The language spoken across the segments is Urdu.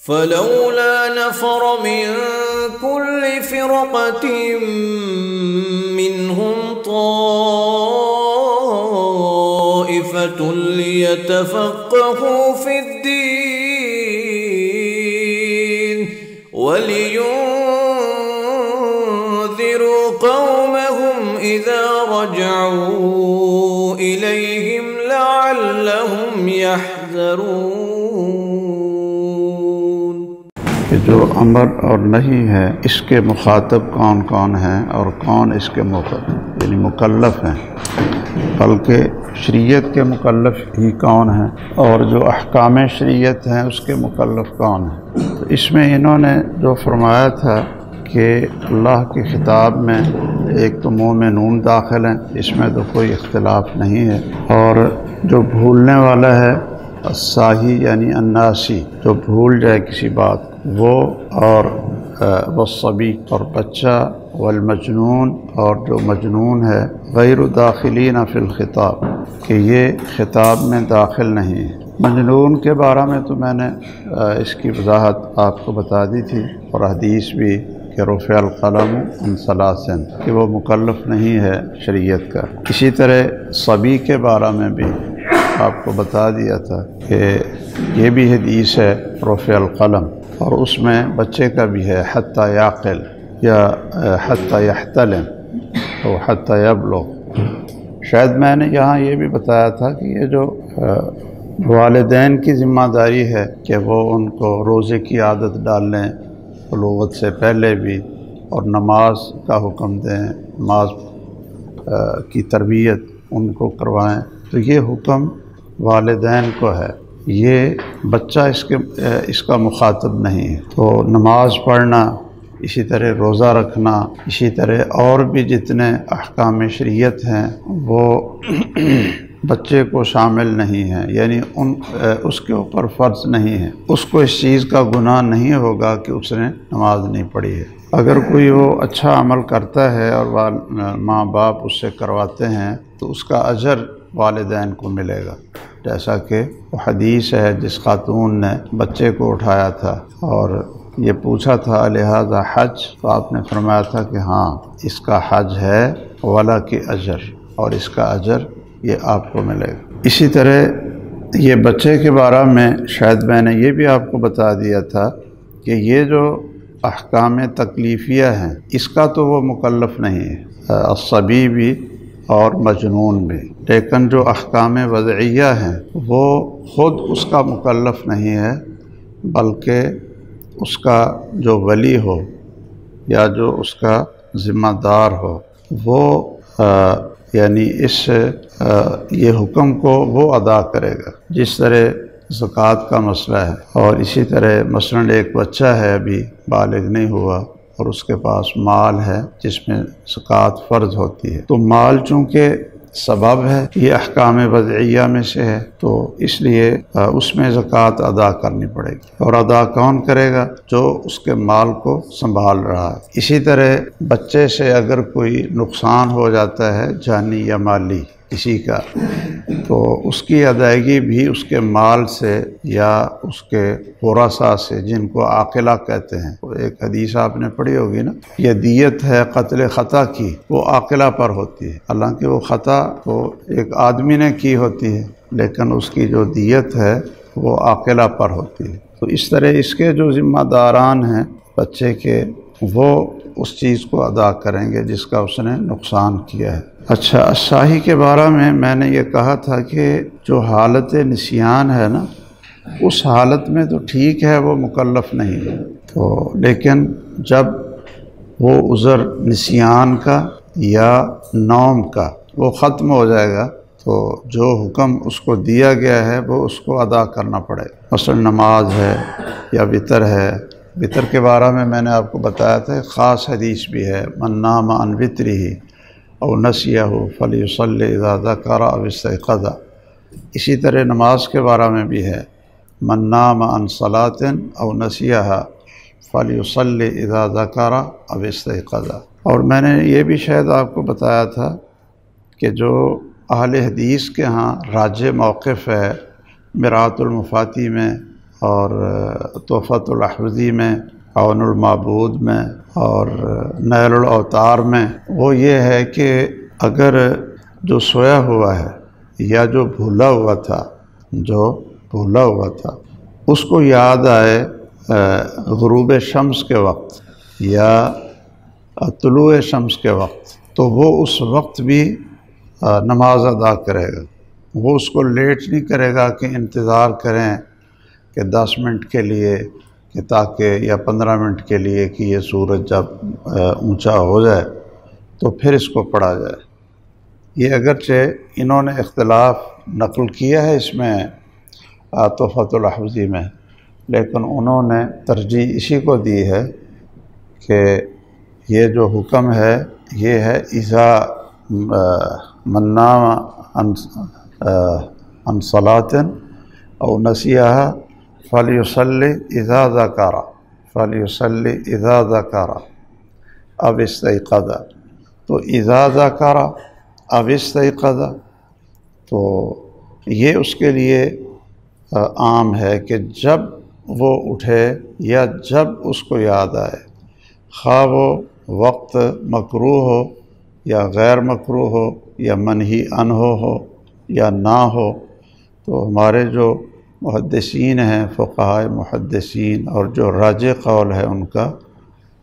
فلولا نفر من كل فرقة منهم طائفة ليتفقهوا في الدين ولينذروا قومهم إذا رجعوا إليهم لعلهم يحذرون۔ کہ جو امر اور نہیں ہے اس کے مخاطب کون کون ہیں اور کون اس کے یعنی مکلف ہیں، بلکہ شریعت کے مکلف ہی کون ہیں اور جو احکام شریعت ہیں اس کے مکلف کون ہیں۔ تو اس میں انہوں نے جو فرمایا تھا کہ اللہ کے خطاب میں ایک تو مومنون داخل ہیں، اس میں تو کوئی اختلاف نہیں ہے، اور جو بھولنے والا ہے الساہی یعنی الناسی، جو بھول جائے کسی بات وہ، اور والصبی اور بچہ، والمجنون اور جو مجنون ہے، غیر داخلین فی الخطاب کہ یہ خطاب میں داخل نہیں ہے۔ مجنون کے بارے میں تو میں نے اس کی وضاحت آپ کو بتا دی تھی، اور حدیث بھی کہ رفع القلم عن ثلاث کہ وہ مکلف نہیں ہے شریعت کا۔ اسی طرح صبی کے بارے میں بھی آپ کو بتا دیا تھا کہ یہ بھی حدیث ہے رفع القلم، اور اس میں بچے کا بھی ہے حتی یعقل یا حتی یحتلم تو حتی یبلغ۔ شاید میں نے یہاں یہ بھی بتایا تھا کہ یہ جو والدین کی ذمہ داری ہے کہ وہ ان کو روزے کی عادت ڈال لیں بلوغت سے پہلے بھی، اور نماز کا حکم دیں، نماز کی تربیت ان کو کروائیں، تو یہ حکم والدین کو ہے، یہ بچہ اس کا مخاطب نہیں ہے۔ تو نماز پڑھنا، اسی طرح روزہ رکھنا، اسی طرح اور بھی جتنے احکام شریعت ہیں وہ بچے کو شامل نہیں ہیں، یعنی اس کے اوپر فرض نہیں ہے، اس کو اس چیز کا گناہ نہیں ہوگا کہ اس نے نماز نہیں پڑھی ہے۔ اگر کوئی وہ اچھا عمل کرتا ہے اور ماں باپ اس سے کرواتے ہیں تو اس کا اجر والدین کو ملے گا، جیسا کہ وہ حدیث ہے جس خاتون نے بچے کو اٹھایا تھا اور یہ پوچھا تھا لہذا حج، تو آپ نے فرمایا تھا کہ ہاں اس کا حج ہے ولا کی اجر، اور اس کا اجر یہ آپ کو ملے گا۔ اسی طرح یہ بچے کے بارے میں شاید میں نے یہ بھی آپ کو بتا دیا تھا کہ یہ جو احکام تکلیفیہ ہیں اس کا تو وہ مکلف نہیں ہے، الصبی بھی اور مجنون بھی، لیکن جو احکام وضعیہ ہیں وہ خود اس کا مکلف نہیں ہے، بلکہ اس کا جو ولی ہو یا جو اس کا ذمہ دار ہو وہ یعنی یہ حکم کو وہ ادا کرے گا، جس طرح زکوٰۃ کا مسئلہ ہے، اور اسی طرح مثلا ایک بچہ ہے ابھی بالغ نہیں ہوا اور اس کے پاس مال ہے جس میں زکوٰۃ فرض ہوتی ہے، تو مال چونکہ سبب ہے، یہ احکام وضعیہ میں سے ہے، تو اس لیے اس میں زکوٰۃ ادا کرنی پڑے گی، اور ادا کون کرے گا؟ جو اس کے مال کو سنبھال رہا ہے۔ اسی طرح بچے سے اگر کوئی نقصان ہو جاتا ہے جانی یا مالی کسی کا، تو اس کی ادائیگی بھی اس کے مال سے یا اس کے ورثاء سے، جن کو عاقلہ کہتے ہیں۔ ایک حدیث آپ نے پڑھی ہوگی نا، یہ دیت ہے قتل خطا کی، وہ عاقلہ پر ہوتی ہے، حالانکہ وہ خطا تو ایک آدمی نے کی ہوتی ہے لیکن اس کی جو دیت ہے وہ عاقلہ پر ہوتی ہے۔ تو اس طرح اس کے جو ذمہ داران ہیں بچے کے، وہ اس چیز کو ادا کریں گے جس کا اس نے نقصان کیا ہے۔ اچھا، الساہی کے بارے میں نے یہ کہا تھا کہ جو حالت نسیان ہے نا، اس حالت میں تو ٹھیک ہے وہ مکلف نہیں ہے، تو لیکن جب وہ عذر نسیان کا یا نوم کا وہ ختم ہو جائے گا تو جو حکم اس کو دیا گیا ہے وہ اس کو ادا کرنا پڑے گا، مثلا نماز ہے یا وطر ہے۔ وطر کے بارے میں نے آپ کو بتایا تھا، خاص حدیث بھی ہے، من نام عن وطرہ او نسیہ فلیصلی اذا ذکر او استیقظ۔ اسی طرح نماز کے بارے میں بھی ہے، من نام عن صلاۃ او نسیہا فلیصلی اذا ذکر او استیقظ۔ اور میں نے یہ بھی شاید آپ کو بتایا تھا کہ جو اہل حدیث کے ہاں راجح موقف ہے، مرآۃ المفاتی میں اور تحفۃ الاحوذی میں، عون المعبود میں اور نیل الاوطار میں، وہ یہ ہے کہ اگر جو سویا ہوا ہے یا جو بھولا ہوا تھا اس کو یاد آئے غروب شمس کے وقت یا طلوع شمس کے وقت، تو وہ اس وقت بھی نماز ادا کرے گا۔ وہ اس کو لیٹ نہیں کرے گا کہ انتظار کریں کہ 10 منٹ کے لیے کہ تاکہ یا 15 منٹ کے لیے کہ یہ سورج جب اونچا ہو جائے تو پھر اس کو پڑھا جائے۔ یہ اگرچہ انہوں نے اختلاف نقل کیا ہے اس میں تحفۃ الاحوذی میں، لیکن انہوں نے ترجیح اسی کو دی ہے کہ یہ جو حکم ہے یہ ہے اذا من نام عن صلاۃ او نسیہا فلیصلی اذا ذکر او استیقظ۔ تو اذا ذکر او استیقظ تو یہ اس کے لیے عام ہے کہ جب وہ اٹھے یا جب اس کو یاد آئے، خواہ وہ وقت مکروہ ہو یا غیر مکروہ ہو یا منہی عنہ ہو یا نہ ہو۔ تو ہمارے جو محدثین ہیں، فقہائے محدثین، اور جو راجح قول ہے ان کا،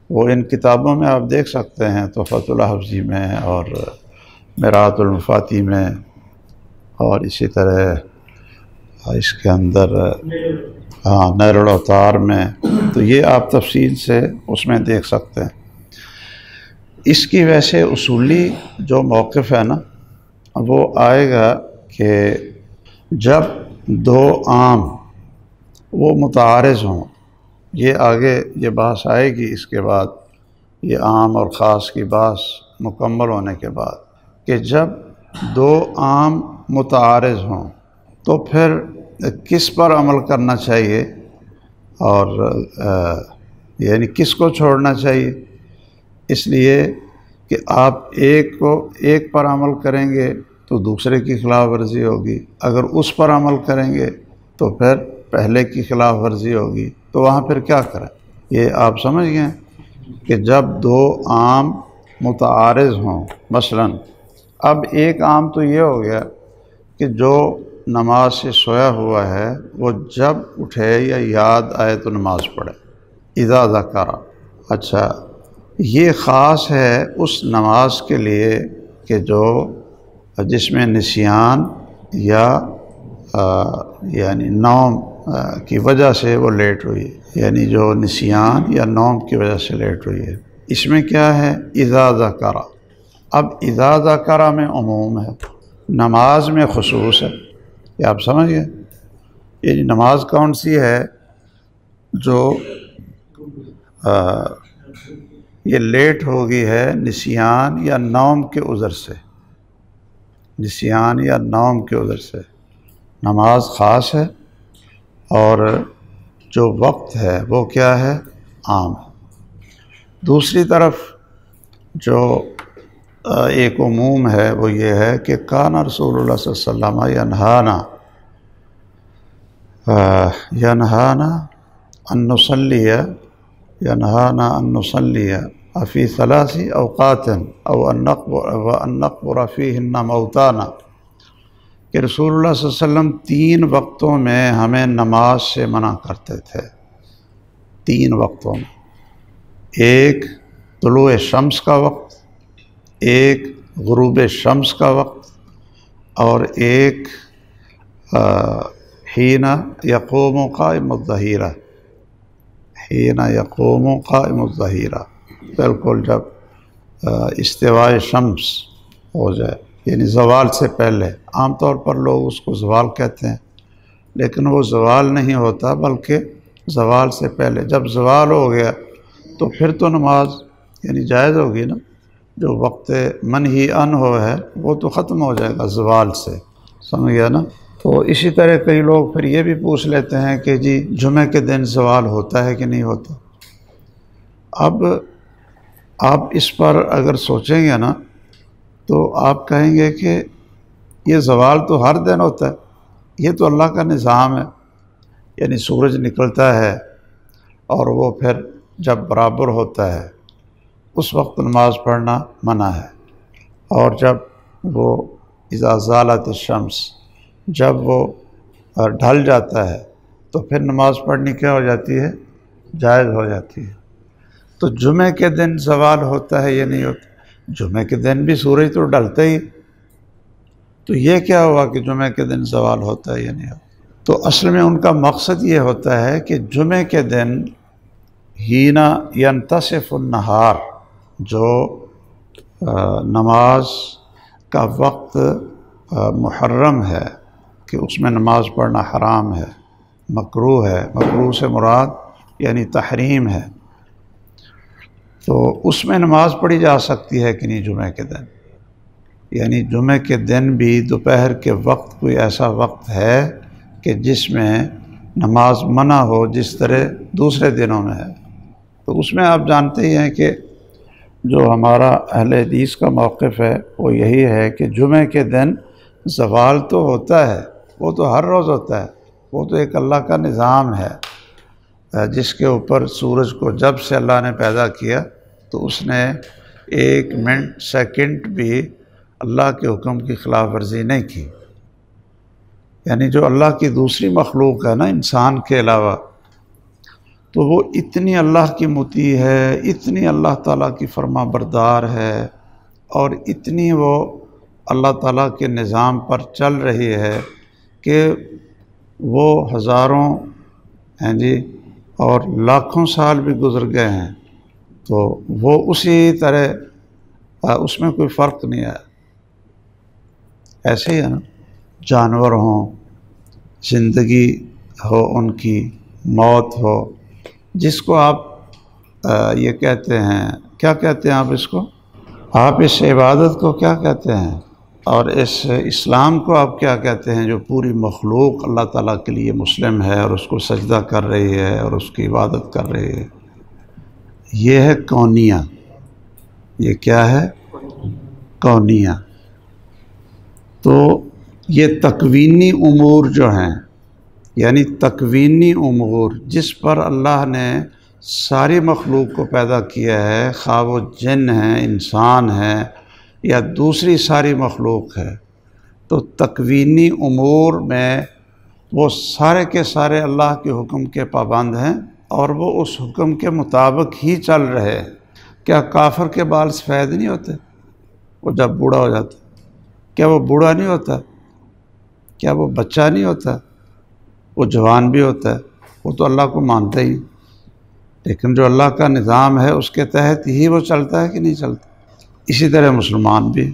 وہ ان کتابوں میں آپ دیکھ سکتے ہیں، تحفۃ الاحوذی میں اور مرآت المفاتی میں، اور اسی طرح اس کے اندر نیل الاوطار میں، تو یہ آپ تفصیل سے اس میں دیکھ سکتے ہیں۔ اس کی ویسے اصولی جو موقف ہے نا وہ آئے گا کہ جب دو عام وہ متعارض ہوں، یہ آگے یہ بحث آئے گی اس کے بعد، یہ عام اور خاص کی بحث مکمل ہونے کے بعد، کہ جب دو عام متعارض ہوں تو پھر کس پر عمل کرنا چاہیے اور یعنی کس کو چھوڑنا چاہیے۔ اس لیے کہ آپ ایک پر عمل کریں گے تو دوسرے کی خلاف ورزی ہوگی، اگر اس پر عمل کریں گے تو پھر پہلے کی خلاف ورزی ہوگی، تو وہاں پھر کیا کریں۔ یہ آپ سمجھ گئے کہ جب دو عام متعارض ہوں، مثلا اب ایک عام تو یہ ہو گیا کہ جو نماز سے سویا ہوا ہے وہ جب اٹھے یا یاد آئے تو نماز پڑھے، اذا ذکر۔ اچھا، یہ خاص ہے اس نماز کے لیے کہ جس میں نسیان یا یعنی نوم کی وجہ سے وہ لیٹ ہوئی، یعنی جو نسیان یا نوم کی وجہ سے لیٹ ہوئی ہے، اس میں کیا ہے اذا ذکر۔ اب اذا ذکر میں عموم ہے، نماز میں خصوص ہے، یہ آپ سمجھ گئے۔ یہ نماز کون سی ہے جو یہ لیٹ ہو گئی ہے نسیان یا نوم کے عذر سے، نسیان یا نوم کے عذر سے نماز خاص ہے، اور جو وقت ہے وہ کیا ہے، عام ہے۔ دوسری طرف جو ایک عموم ہے وہ یہ ہے کہ کان رسول اللہ صلی اللہ علیہ وسلم ینہانا ان نصلی فی ثلاث اوقات او ان نقبر فیہن موتانا، کہ رسول اللہ صلی اللہ علیہ وسلم 3 وقتوں میں ہمیں نماز سے منع کرتے تھے، 3 وقتوں میں، ایک طلوع شمس کا وقت، ایک غروب شمس کا وقت، اور ایک حین یقوم قائم الظہیرہ، حین یقوم قائم الظہیرہ، بالکل جب استواء شمس ہو جائے، یعنی زوال سے پہلے۔ عام طور پر لوگ اس کو زوال کہتے ہیں، لیکن وہ زوال نہیں ہوتا بلکہ زوال سے پہلے۔ جب زوال ہو گیا تو پھر تو نماز یعنی جائز ہوگی نا، جو وقت منہی عنہ ہے وہ تو ختم ہو جائے گا زوال سے، سمجھ گیا نا۔ تو اسی طرح کئی لوگ پھر یہ بھی پوچھ لیتے ہیں کہ جی جمعہ کے دن زوال ہوتا ہے کہ نہیں ہوتا۔ اب آپ اس پر اگر سوچیں گے نا تو آپ کہیں گے کہ یہ زوال تو ہر دن ہوتا ہے، یہ تو اللہ کا نظام ہے، یعنی سورج نکلتا ہے اور وہ پھر جب برابر ہوتا ہے اس وقت نماز پڑھنا منع ہے، اور جب وہ اذا زالت الشمس، جب وہ ڈھل جاتا ہے تو پھر نماز پڑھنی کیا ہو جاتی ہے؟ جائز ہو جاتی ہے۔ تو جمعے کے دن زوال ہوتا ہے یا نہیں ہوتا؟ جمعے کے دن بھی سورج تو ڈھلتا ہی، تو یہ کیا ہوا کہ جمعے کے دن زوال ہوتا ہے یا نہیں ہوتا؟ تو اصل میں ان کا مقصد یہ ہوتا ہے کہ جمعے کے دن ہینا ینتصف النہار، جو نماز کا وقت محرم ہے کہ اس میں نماز پڑھنا حرام ہے، مکروہ ہے، مکروہ سے مراد یعنی تحریم ہے، تو اس میں نماز پڑھی جا سکتی ہے کہ نہیں جمعے کے دن؟ یعنی جمعے کے دن بھی دوپہر کے وقت کوئی ایسا وقت ہے کہ جس میں نماز منع ہو جس طرح دوسرے دنوں میں ہے؟ تو اس میں آپ جانتے ہی ہیں کہ جو ہمارا اہل حدیث کا موقف ہے وہ یہی ہے کہ جمعے کے دن زوال تو ہوتا ہے، وہ تو ہر روز ہوتا ہے، وہ تو ایک اللہ کا نظام ہے جس کے اوپر سورج کو جب سے اللہ نے پیدا کیا تو اس نے ایک منٹ سیکنڈ بھی اللہ کے حکم کی خلاف ورزی نہیں کی۔ یعنی جو اللہ کی دوسری مخلوق ہے نا انسان کے علاوہ، تو وہ اتنی اللہ کی مطیع ہے، اتنی اللہ تعالیٰ کی فرما بردار ہے، اور اتنی وہ اللہ تعالیٰ کے نظام پر چل رہی ہے کہ وہ ہزاروں اور لاکھوں سال بھی گزر گئے ہیں تو وہ اسی طرح اس میں کوئی فرق نہیں آیا۔ ایسے ہی ہے نا، جانور ہوں، زندگی ہو، ان کی موت ہو، جس کو آپ یہ کہتے ہیں، کیا کہتے ہیں آپ اس کو؟ آپ اس عبادت کو کیا کہتے ہیں؟ اور اس اسلام کو آپ کیا کہتے ہیں جو پوری مخلوق اللہ تعالیٰ کے لیے مسلم ہے اور اس کو سجدہ کر رہی ہے اور اس کی عبادت کر رہی ہے؟ یہ ہے کونیہ۔ یہ کیا ہے؟ کونیہ۔ تو یہ تکوینی امور جو ہیں، یعنی تکوینی امور جس پر اللہ نے ساری مخلوق کو پیدا کیا ہے، خواہ وہ جن ہیں، انسان ہیں یا دوسری ساری مخلوق ہے، تو تکوینی امور میں وہ سارے کے سارے اللہ کے حکم کے پابند ہیں اور وہ اس حکم کے مطابق ہی چل رہے۔ کیا کافر کے بال سفید نہیں ہوتے وہ جب بوڑھا ہو جاتا؟ کیا وہ بوڑھا نہیں ہوتا؟ کیا وہ بچہ نہیں ہوتا؟ وہ جوان بھی ہوتا ہے، وہ تو اللہ کو مانتا ہی، لیکن جو اللہ کا نظام ہے اس کے تحت ہی وہ چلتا ہے کہ نہیں چلتا؟ اسی طرح مسلمان بھی،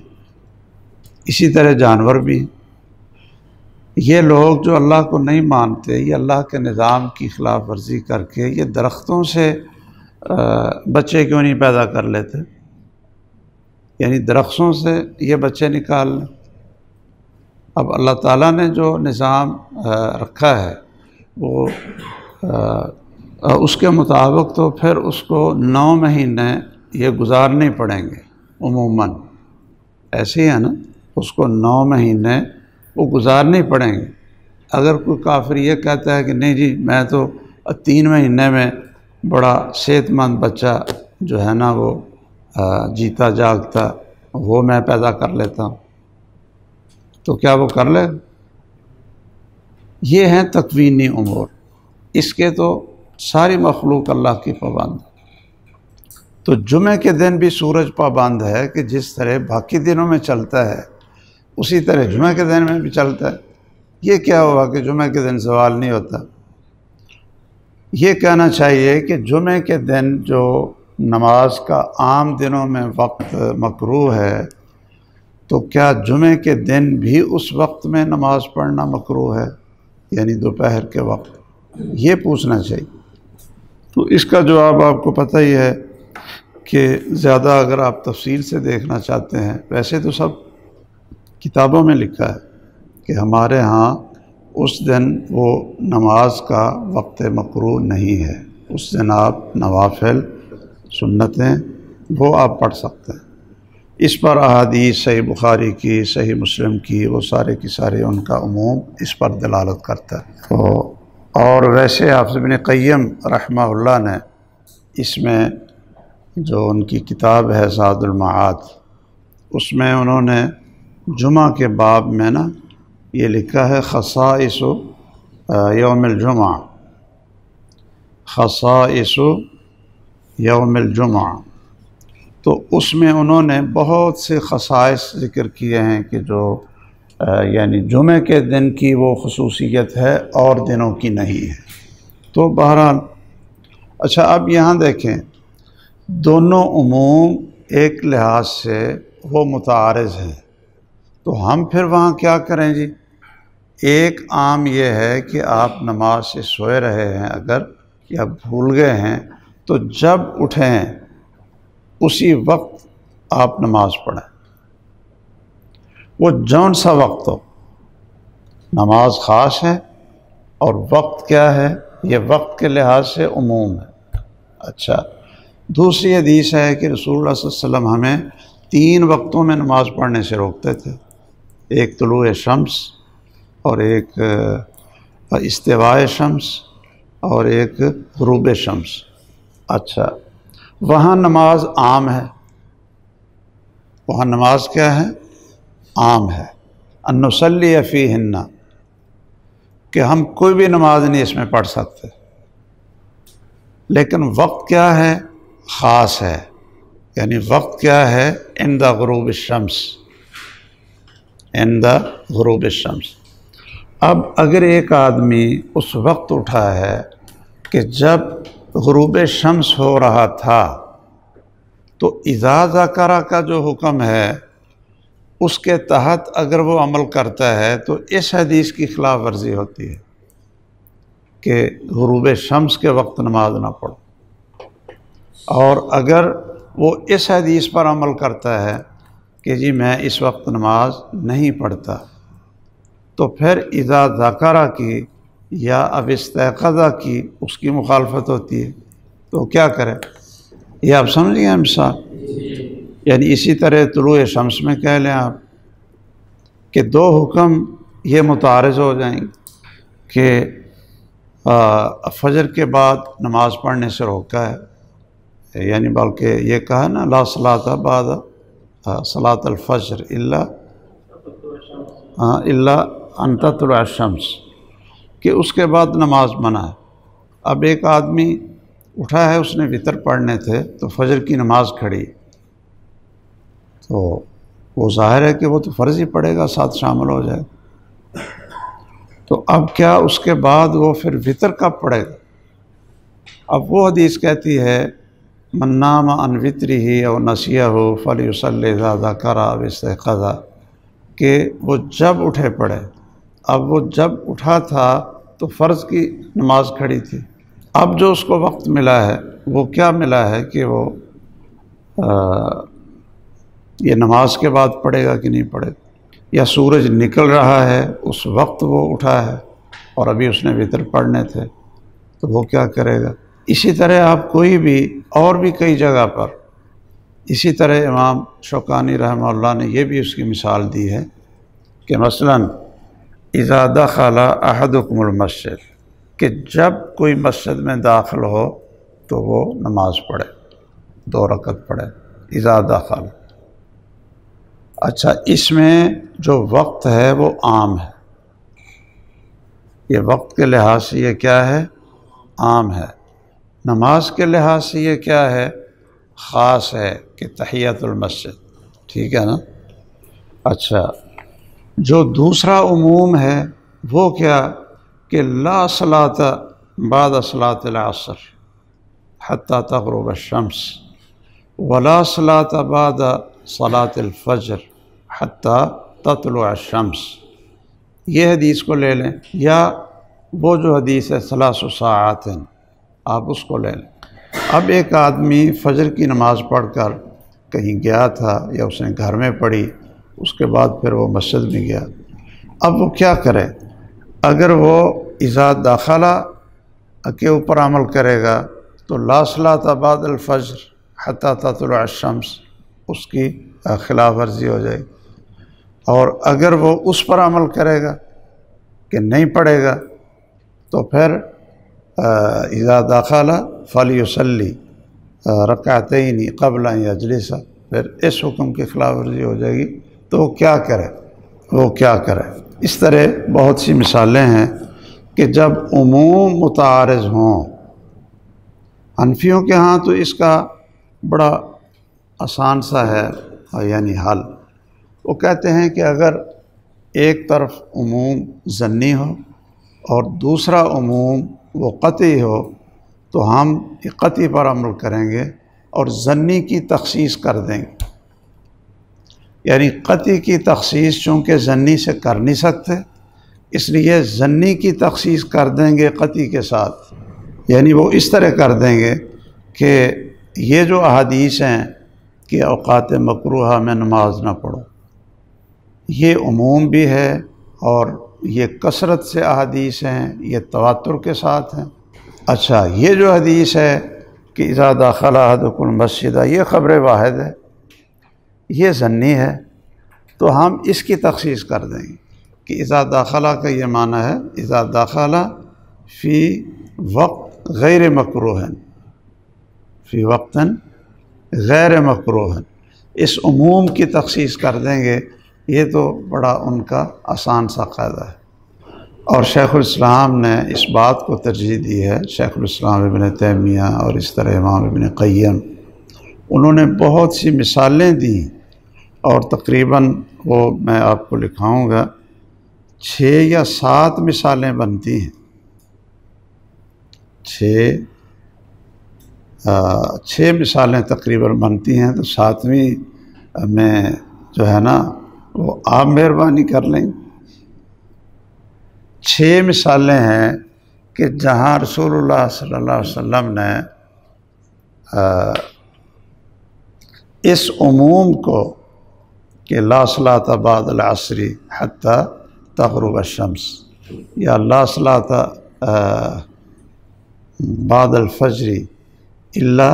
اسی طرح جانور بھی۔ یہ لوگ جو اللہ کو نہیں مانتے، یہ اللہ کے نظام کی خلاف ورزی کر کے یہ درختوں سے بچے کیوں نہیں پیدا کر لیتے؟ یعنی درختوں سے یہ بچے نکال لیں۔ اب اللہ تعالیٰ نے جو نظام رکھا ہے وہ اس کے مطابق تو پھر اس کو 9 مہینے یہ گزارنے پڑیں گے عموماً، ایسے ہی ہے نا، اس کو 9 مہینے وہ گزارنے پڑیں گے۔ اگر کوئی کافر یہ کہتا ہے کہ نہیں جی میں تو 3 مہینے میں بڑا صحت مند بچہ جو ہے نا وہ جیتا جاگتا وہ میں پیدا کر لیتا ہوں، تو کیا وہ کر لے؟ یہ ہیں تکوینی امور، اس کے تو ساری مخلوق اللہ کی پابند ہے۔ تو جمعے کے دن بھی سورج پابند ہے کہ جس طرح باقی دنوں میں چلتا ہے اسی طرح جمعے کے دن میں بھی چلتا ہے۔ یہ کیا ہوا کہ جمعے کے دن زوال نہیں ہوتا؟ یہ کہنا چاہیے کہ جمعے کے دن جو نماز کا عام دنوں میں وقت مکروہ ہے، تو کیا جمعے کے دن بھی اس وقت میں نماز پڑھنا مکروہ ہے، یعنی دوپہر کے وقت؟ یہ پوچھنا چاہیے۔ تو اس کا جواب آپ کو پتہ ہی ہے کہ زیادہ اگر آپ تفصیل سے دیکھنا چاہتے ہیں، ویسے تو سب کتابوں میں لکھا ہے کہ ہمارے ہاں اس دن وہ نماز کا وقت مکروہ نہیں ہے، اس دن آپ نوافل سنتیں وہ آپ پڑھ سکتے ہیں۔ اس پر احادیث صحیح بخاری کی، صحیح مسلم کی، وہ سارے کی سارے ان کا عموم اس پر دلالت کرتا ہے۔ تو اور ویسے حافظ ابن قیم رحمہ اللہ نے اس میں جو ان کی کتاب ہے زاد المعاد، اس میں انہوں نے جمعہ کے باب میں نا یہ لکھا ہے خصائص یوم الجمعہ، خصائص یوم الجمعہ، تو اس میں انہوں نے بہت سے خصائص ذکر کیے ہیں کہ جو یعنی جمعے کے دن کی وہ خصوصیت ہے اور دنوں کی نہیں ہے۔ تو بہرحال اچھا، اب یہاں دیکھیں دونوں عموم ایک لحاظ سے وہ متعارض ہیں، تو ہم پھر وہاں کیا کریں جی؟ ایک عام یہ ہے کہ آپ نماز سے سوئے رہے ہیں اگر یا بھول گئے ہیں تو جب اٹھیں اسی وقت آپ نماز پڑھیں، وہ جون سا وقت ہو، نماز خاص ہے اور وقت کیا ہے؟ یہ وقت کے لحاظ سے عموم ہے۔ اچھا، دوسری حدیث ہے کہ رسول اللہ صلی اللہ علیہ وسلم ہمیں 3 وقتوں میں نماز پڑھنے سے روکتے تھے، ایک طلوع شمس اور ایک استواء شمس اور ایک غروب شمس۔ اچھا، وہاں نماز عام ہے، وہاں نماز کیا ہے؟ عام ہے، ان نصلی فیہن، کہ ہم کوئی بھی نماز نہیں اس میں پڑھ سکتے، لیکن وقت کیا ہے؟ خاص ہے، یعنی وقت کیا ہے؟ عند غروب الشمس، عند غروب الشمس۔ اب اگر ایک آدمی اس وقت اٹھا ہے کہ جب غروب شمس ہو رہا تھا، تو اذا ذکر کا جو حکم ہے اس کے تحت اگر وہ عمل کرتا ہے تو اس حدیث کی خلاف ورزی ہوتی ہے کہ غروب شمس کے وقت نماز نہ پڑھو، اور اگر وہ اس حدیث پر عمل کرتا ہے کہ جی میں اس وقت نماز نہیں پڑھتا، تو پھر اذا ذکر کی یا اب استيقظ کی اس کی مخالفت ہوتی ہے، تو کیا کرے؟ یہ آپ سمجھ گئے مثال؟ یعنی اسی طرح طلوع شمس میں کہہ لیں آپ کہ 2 حکم یہ متعارض ہو جائیں گے کہ فجر کے بعد نماز پڑھنے سے روکا ہے، یعنی بلکہ یہ کہا نا لا صلاۃ بعد صلاۃ الفجر الا ان تطلع الشمس، کہ اس کے بعد نماز منع ہے۔ اب ایک آدمی اٹھا ہے، اس نے وتر پڑھنے تھے تو فجر کی نماز کھڑی، تو وہ ظاہر ہے کہ وہ تو فرض ہی پڑھے گا، ساتھ شامل ہو جائے، تو اب کیا اس کے بعد وہ پھر وتر کب پڑھے گا؟ اب وہ حدیث کہتی ہے من نام عن وترہ او نسیہ فلیصلی اذا ذکر او استيقظ، کہ وہ جب اٹھے پڑھے۔ اب وہ جب اٹھا تھا تو فرض کی نماز کھڑی تھی، اب جو اس کو وقت ملا ہے وہ کیا ملا ہے کہ وہ یہ نماز کے بعد پڑھے گا کہ نہیں پڑھے گا، یا سورج نکل رہا ہے اس وقت وہ اٹھا ہے اور ابھی اس نے وتر پڑھنے تھے، تو وہ کیا کرے گا؟ اسی طرح آپ کوئی بھی اور بھی کئی جگہ پر اسی طرح امام شوکانی رحمہ اللہ نے یہ بھی اس کی مثال دی ہے کہ مثلاً اذا دخل احدکم المسجد، کہ جب کوئی مسجد میں داخل ہو تو وہ نماز پڑھے، 2 رکعت پڑھے اذا دخل۔ اچھا، اس میں جو وقت ہے وہ عام ہے، یہ وقت کے لحاظ سے یہ کیا ہے؟ عام ہے۔ نماز کے لحاظ سے یہ کیا ہے؟ خاص ہے کہ تحیۃ المسجد، ٹھیک ہے نا؟ اچھا، جو دوسرا عموم ہے وہ کیا کہ لا صلاۃ بعد صلاۃ العصر حتیٰ تغرب الشمس ولا صلاۃ بعد صلاۃ الفجر حتیٰ تطلع الشمس، یہ حدیث کو لے لیں، یا وہ جو حدیث ہے 3 ساعات، آپ اس کو لے لیں۔ اب ایک آدمی فجر کی نماز پڑھ کر کہیں گیا تھا یا اس نے گھر میں پڑھی، اس کے بعد پھر وہ مسجد میں گیا، اب وہ کیا کرے؟ اگر وہ اذا داخلہ کے اوپر عمل کرے گا تو لا صلاۃ بعد الفجر حتیٰ تطلع الشمس، اس کی خلاف ورزی ہو جائے گی، اور اگر وہ اس پر عمل کرے گا کہ نہیں پڑھے گا تو پھر اذا دخل فلیصلی رکعتین قبل ان یجلس، پھر اس حکم کی خلاف ورزی ہو جائے گی تو وہ کیا کرے؟ اس طرح بہت سی مثالیں ہیں کہ جب عموم متعارض ہوں. حنفیوں کے ہاں تو اس کا بڑا آسان سا ہے یعنی حل. وہ کہتے ہیں کہ اگر ایک طرف عموم ظنی ہو اور دوسرا عموم وہ قطعی ہو تو ہم قطعی پر عمل کریں گے اور ظنی کی تخصیص کر دیں گے. یعنی قطعی کی تخصیص چونکہ ظنی سے کر نہیں سکتے، اس لیے ظنی کی تخصیص کر دیں گے قطعی کے ساتھ. یعنی وہ اس طرح کر دیں گے کہ یہ جو احادیث ہیں کہ اوقات مکروہہ میں نماز نہ پڑھو، یہ عموم بھی ہے اور یہ کثرت سے احادیث ہیں، یہ تواتر کے ساتھ ہیں. اچھا، یہ جو حدیث ہے کہ اذا دخل احدکم المسجد، یہ خبر واحد ہے، یہ ظنی ہے، تو ہم اس کی تخصیص کر دیں گے کہ اذا دخل کا یہ معنی ہے اذا دخل فی وقت غیر مکروہ، فی وقت غیر مکروہ، اس عموم کی تخصیص کر دیں گے. یہ تو بڑا ان کا آسان سا قاعدہ ہے. اور شیخ الاسلام نے اس بات کو ترجیح دی ہے، شیخ الاسلام ابن تیمیہ اور اس طرح امام ابن قیم، انہوں نے بہت سی مثالیں دی اور تقریباً وہ میں آپ کو لکھاؤں گا 6 یا 7 مثالیں بنتی ہیں. 6 مثالیں تقریباً بنتی ہیں. تو 7ویں میں جو ہے نا وہ آپ مہربانی کر لیں. 6 مثالیں ہیں کہ جہاں رسول اللہ صلی اللہ علیہ وسلم نے اس عموم کو کہ لا صلاۃ بعد العصر حتی تغرب الشمس یا لا صلاۃ بعد الفجر الا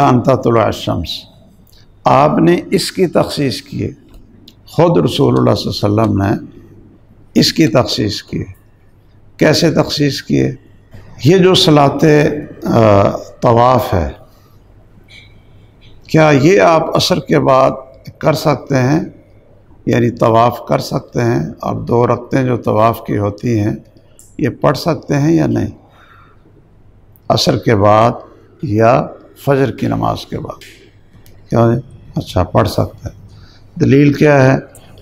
ان تطلع الشمس، آپ نے اس کی تخصیص کی ہے. خود رسول اللہ صلی اللہ علیہ وسلم نے اس کی تخصیص کی ہے. کیسے تخصیص کی ہے؟ یہ جو صلاۃ طواف ہے، کیا یہ آپ عصر کے بعد کر سکتے ہیں؟ یعنی طواف کر سکتے ہیں؟ اور 2 رکعتیں جو طواف کی ہوتی ہیں یہ پڑھ سکتے ہیں یا نہیں؟ عصر کے بعد یا فجر کی نماز کے بعد؟ کیا ہے؟ اچھا، پڑھ سکتے ہیں. دلیل کیا ہے؟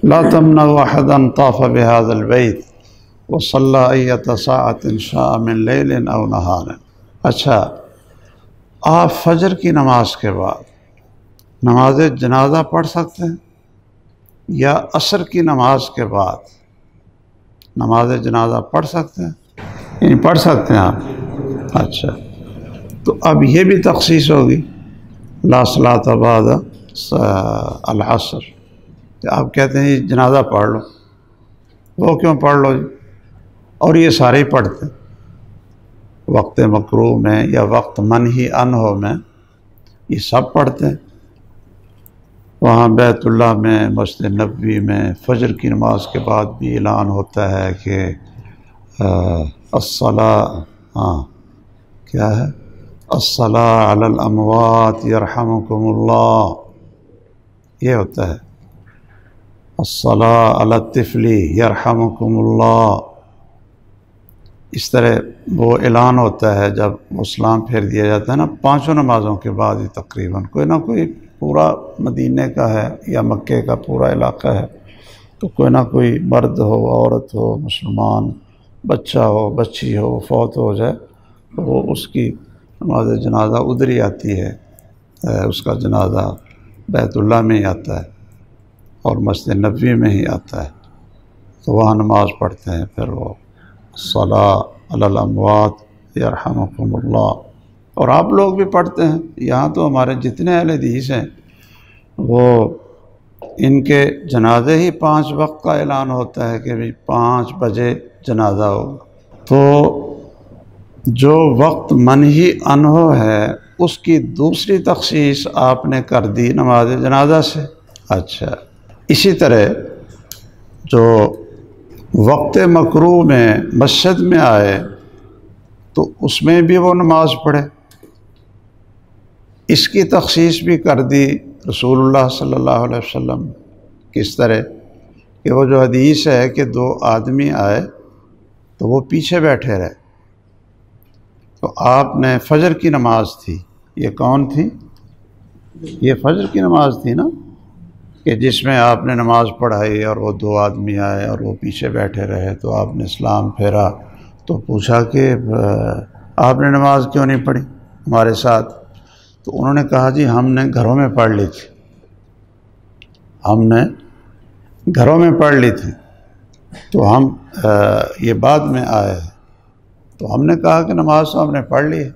لا تمنعوا احدا طاف بهذا البيت وصلى أية ساعة شاء من ليل او نهار. اچھا، آپ فجر کی نماز کے بعد نماز جنازہ پڑھ سکتے ہیں یا عصر کی نماز کے بعد نماز جنازہ پڑھ سکتے ہیں؟ یعنی پڑھ سکتے ہیں آپ. اچھا، تو اب یہ بھی تخصیص ہوگی لا صلاۃ بعد العصر. آپ کہتے ہیں یہ جنازہ پڑھ لو، وہ کیوں پڑھ لو جی؟ اور یہ سارے ہی پڑھتے ہیں وقت مکروہ میں یا وقت منہی عنہ میں، یہ سب پڑھتے ہیں. وہاں بیت اللہ میں، مسجد نبوی میں فجر کی نماز کے بعد بھی اعلان ہوتا ہے کہ الصلاۃ کیا ہے؟ الصلاۃ علی الاموات یرحمکم اللہ، یہ ہوتا ہے. الصلاۃ علی الطفل یرحمکم اللہ. اس طرح وہ اعلان ہوتا ہے جب وہ سلام پھیر دیا جاتا ہے نا 5 نمازوں کے بعد ہی تقریباً، کوئی نہ کوئی پورا مدینہ کا ہے یا مکے کا پورا علاقہ ہے تو کوئی نہ کوئی مرد ہو، عورت ہو، مسلمان، بچہ ہو، بچی ہو، فوت ہو جائے تو وہ اس کی نماز جنازہ ادھر ہی آتی ہے. اس کا جنازہ بیت اللہ میں ہی آتا ہے اور مسجد نبوی میں ہی آتا ہے، تو وہاں نماز پڑھتے ہیں. پھر وہ الصلاۃ علی الاموات یرحمکم اللہ، اور آپ لوگ بھی پڑھتے ہیں. یہاں تو ہمارے جتنے اہل حدیث ہیں وہ ان کے جنازے ہی 5 وقت کا اعلان ہوتا ہے کہ بھئی 5 بجے جنازہ ہوگا. تو جو وقت منہی عنہ ہے اس کی دوسری تخصیص آپ نے کر دی نماز جنازہ سے. اچھا، اسی طرح جو وقت مکروہ میں مسجد میں آئے تو اس میں بھی وہ نماز پڑھے۔ اس کی تخصیص بھی کر دی رسول اللہ صلی اللہ علیہ وسلم۔ کس طرح کہ وہ جو حدیث ہے کہ 2 آدمی آئے تو وہ پیچھے بیٹھے رہے، تو آپ نے فجر کی نماز تھی، یہ کون تھی؟ یہ فجر کی نماز تھی نا، کہ جس میں آپ نے نماز پڑھائی اور وہ 2 آدمی آئے اور وہ پیچھے بیٹھے رہے، تو آپ نے سلام پھیرا تو پوچھا کہ آپ نے نماز کیوں نہیں پڑھی ہمارے ساتھ؟ تو انہوں نے کہا جی ہم نے گھروں میں پڑھ لی تھی، ہم نے گھروں میں پڑھ لی تھی، تو ہم یہ بعد میں آئے ہیں۔ تو ہم نے کہا کہ نماز تو ہم نے پڑھ لی ہے،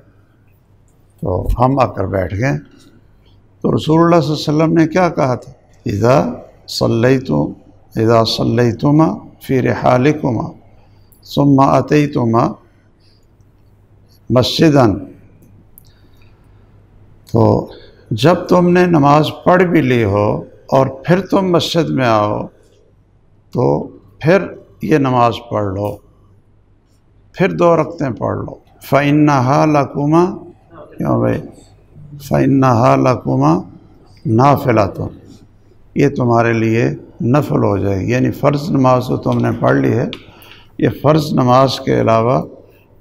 تو ہم آ کر بیٹھ گئے۔ تو رسول اللہ صلی اللہ علیہ وسلم نے کیا کہا تھا؟ اذا صلیتما فی رحالکما ثم اتیتما مسجدا، تو جب تم نے نماز پڑھ بھی لی ہو اور پھر تم مسجد میں آؤ تو پھر یہ نماز پڑھ لو، پھر 2 رکعتیں پڑھ لو۔ فَإِنَّهَا لَكُمَا، کیوں بھائی؟ فَإِنَّهَا لَكُمَا نَافِلَةٌ، یہ تمہارے لیے نفل ہو جائے گی، یعنی فرض نماز تو تم نے پڑھ لی ہے، یہ فرض نماز کے علاوہ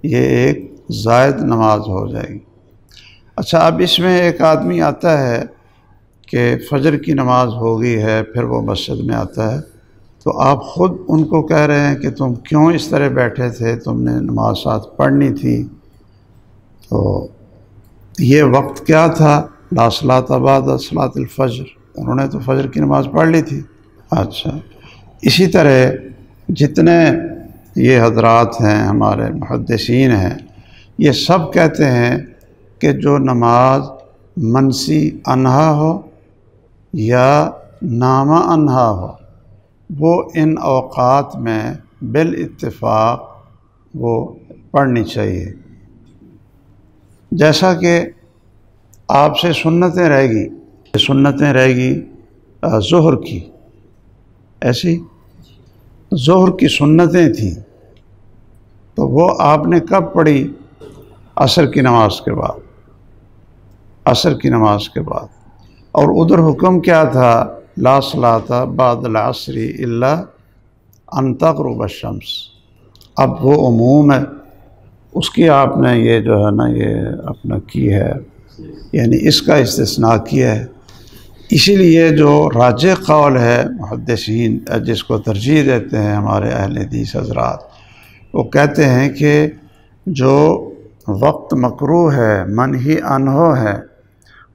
یہ ایک زائد نماز ہو جائے گی۔ اچھا، اب اس میں ایک آدمی آتا ہے کہ فجر کی نماز ہو گئی ہے، پھر وہ مسجد میں آتا ہے، تو آپ خود ان کو کہہ رہے ہیں کہ تم کیوں اس طرح بیٹھے تھے، تم نے نماز ساتھ پڑھنی تھی۔ تو یہ وقت کیا تھا؟ لا صلاۃ بعد صلاۃ الفجر، انہوں نے تو فجر کی نماز پڑھ لی تھی۔ اچھا، اسی طرح جتنے یہ حضرات ہیں ہمارے محدثین ہیں، یہ سب کہتے ہیں کہ جو نماز منسی عنہا ہو یا نامہ عنہا ہو، وہ ان اوقات میں بالاتفاق وہ پڑھنی چاہیے۔ جیسا کہ آپ سے سنتیں رہ گی ظہر کی، ایسی ظہر کی سنتیں تھیں، تو وہ آپ نے کب پڑھی؟ عصر کی نماز کے بعد، عصر کی نماز کے بعد۔ اور ادھر حکم کیا تھا؟ لا صلاۃ بعد العصر الا ان تغرب الشمس۔ اب وہ عموم ہے، اس کی آپ نے یہ جو ہے نا یہ اپنا کی ہے، یعنی اس کا استثناء کیا ہے۔ اسی لیے جو راجح قول ہے محدثین، جس کو ترجیح دیتے ہیں ہمارے اہل حدیث حضرات، وہ کہتے ہیں کہ جو وقت مکروہ ہے، منہی عنہ ہے،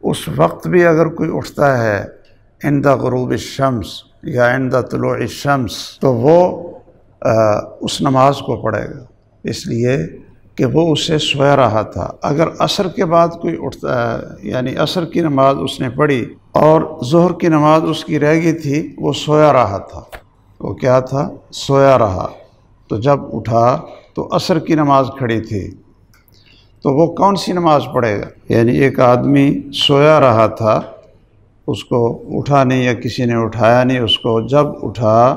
اس وقت بھی اگر کوئی اٹھتا ہے عند غروب الشمس یا عند طلوع الشمس، تو وہ اس نماز کو پڑھے گا، اس لیے کہ وہ اس سے سویا رہا تھا۔ اگر عصر کے بعد کوئی اٹھتا ہے، یعنی عصر کی نماز اس نے پڑھی اور ظہر کی نماز اس کی رہ گئی تھی، وہ سویا رہا تھا، وہ کیا تھا؟ سویا رہا، تو جب اٹھا تو عصر کی نماز کھڑی تھی، تو وہ کون سی نماز پڑھے گا؟ یعنی ایک آدمی سویا رہا تھا، اس کو اٹھا نہیں یا کسی نے اٹھایا نہیں اس کو، جب اٹھا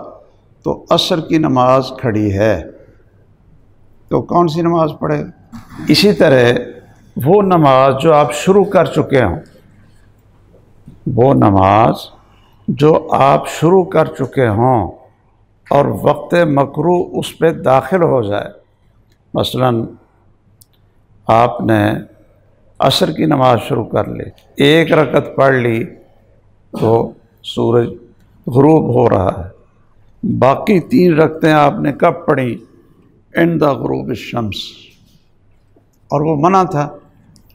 تو عصر کی نماز کھڑی ہے، تو کون سی نماز پڑھے گا؟ اسی طرح وہ نماز جو آپ شروع کر چکے ہوں، وہ نماز جو آپ شروع کر چکے ہوں اور وقت مکروہ اس پہ داخل ہو جائے، مثلاً آپ نے عصر کی نماز شروع کر لی، 1 رکعت پڑھ لی تو سورج غروب ہو رہا ہے، باقی 3 رکعتیں آپ نے کب پڑھی؟ عند غروب الشمس، اور وہ منع تھا،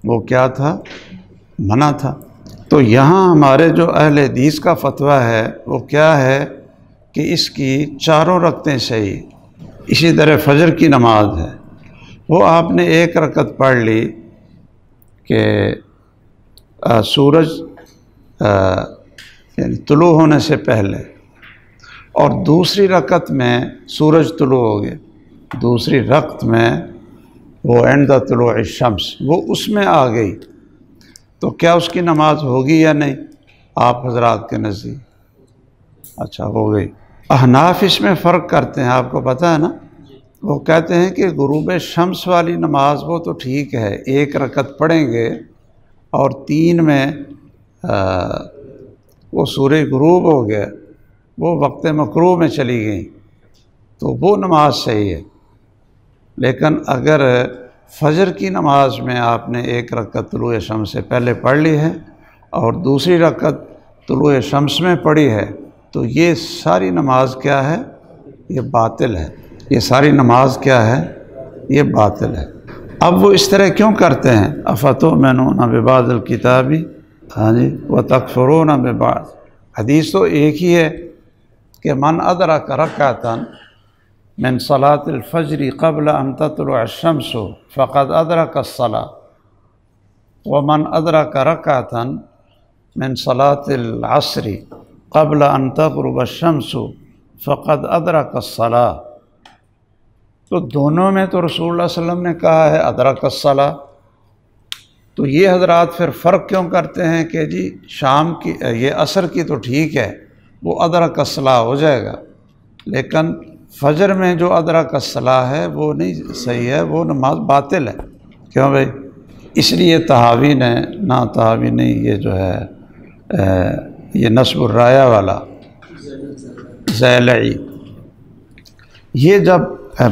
وہ کیا تھا؟ منع تھا۔ تو یہاں ہمارے جو اہل حدیث کا فتویٰ ہے وہ کیا ہے کہ اس کی 4 رکعتیں صحیح۔ اسی طرح فجر کی نماز ہے، وہ آپ نے 1 رکعت پڑھ لی کہ سورج یعنی طلوع ہونے سے پہلے، اور دوسری رکعت میں سورج طلوع ہو گیا، دوسری رکعت میں وہ عند طلوع الشمس وہ اس میں آ گئی، تو کیا اس کی نماز ہوگی یا نہیں آپ حضرات کے نزدیک؟ اچھا، ہو گئی۔ احناف اس میں فرق کرتے ہیں، آپ کو پتہ ہے نا، وہ کہتے ہیں کہ غروب شمس والی نماز وہ تو ٹھیک ہے، 1 رکعت پڑھیں گے اور 3 میں وہ سورج غروب ہو گیا، وہ وقت مکروہ میں چلی گئیں تو وہ نماز صحیح ہے۔ لیکن اگر فجر کی نماز میں آپ نے 1 رکعت طلوع شمس سے پہلے پڑھ لی ہے اور دوسری رکعت طلوع شمس میں پڑھی ہے تو یہ ساری نماز کیا ہے؟ یہ باطل ہے۔ یہ ساری نماز کیا ہے؟ یہ باطل ہے۔ اب وہ اس طرح کیوں کرتے ہیں؟ افتؤمنون ببعض الکتاب ہاں جی وتکفرون ببعض۔ حدیث تو ایک ہی ہے کہ من ادرک رکعۃ من صلاة الفجر قبل ان تطلع الشمس فقد ادرک الصلاة ومن ادرک رکعۃ من صلاة العصر قبل ان تغرب الشمس فقد ادرک الصلاة۔ تو دونوں میں تو رسول اللہ صلی اللہ علیہ وسلم نے کہا ہے ادرک الصلاة، تو یہ حضرات پھر فرق کیوں کرتے ہیں کہ جی شام کی یہ عصر کی تو ٹھیک ہے وہ ادرک الصلاة ہو جائے گا، لیکن فجر میں جو ادرک الصلاة ہے وہ نہیں صحیح ہے، وہ نماز باطل ہے۔ کیوں بھائی؟ اس لیے تحاوی نے نہ تحاوی نہیں، یہ جو ہے یہ نصب الرایہ والا زیلعی، یہ جب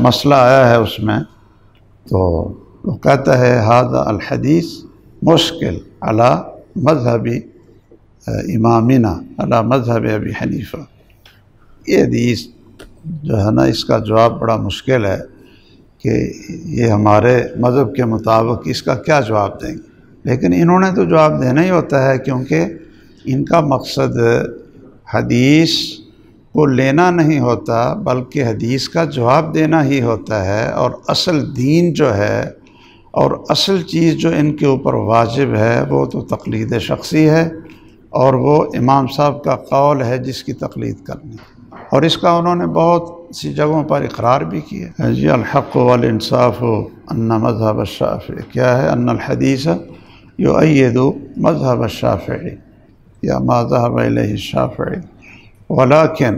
مسئلہ آیا ہے اس میں تو وہ کہتا ہے ھذا الحدیث مشکل علی مذہب امامنا علی مذہب ابی حنیفہ۔ یہ حدیث جو ہے نا اس کا جواب بڑا مشکل ہے کہ یہ ہمارے مذہب کے مطابق اس کا کیا جواب دیں گے، لیکن انہوں نے تو جواب دینا ہی ہوتا ہے کیونکہ ان کا مقصد حدیث کو لینا نہیں ہوتا بلکہ حدیث کا جواب دینا ہی ہوتا ہے، اور اصل دین جو ہے اور اصل چیز جو ان کے اوپر واجب ہے وہ تو تقلید شخصی ہے، اور وہ امام صاحب کا قول ہے جس کی تقلید کرنی، اور اس کا انہوں نے بہت سی جگہوں پر اقرار بھی کیا ہے جی الحق والانصاف ان مذہب الشافعی کیا ہے ان الحدیث یؤید مذہب الشافعی یا ما ذهب الیہ الشافعی ولكن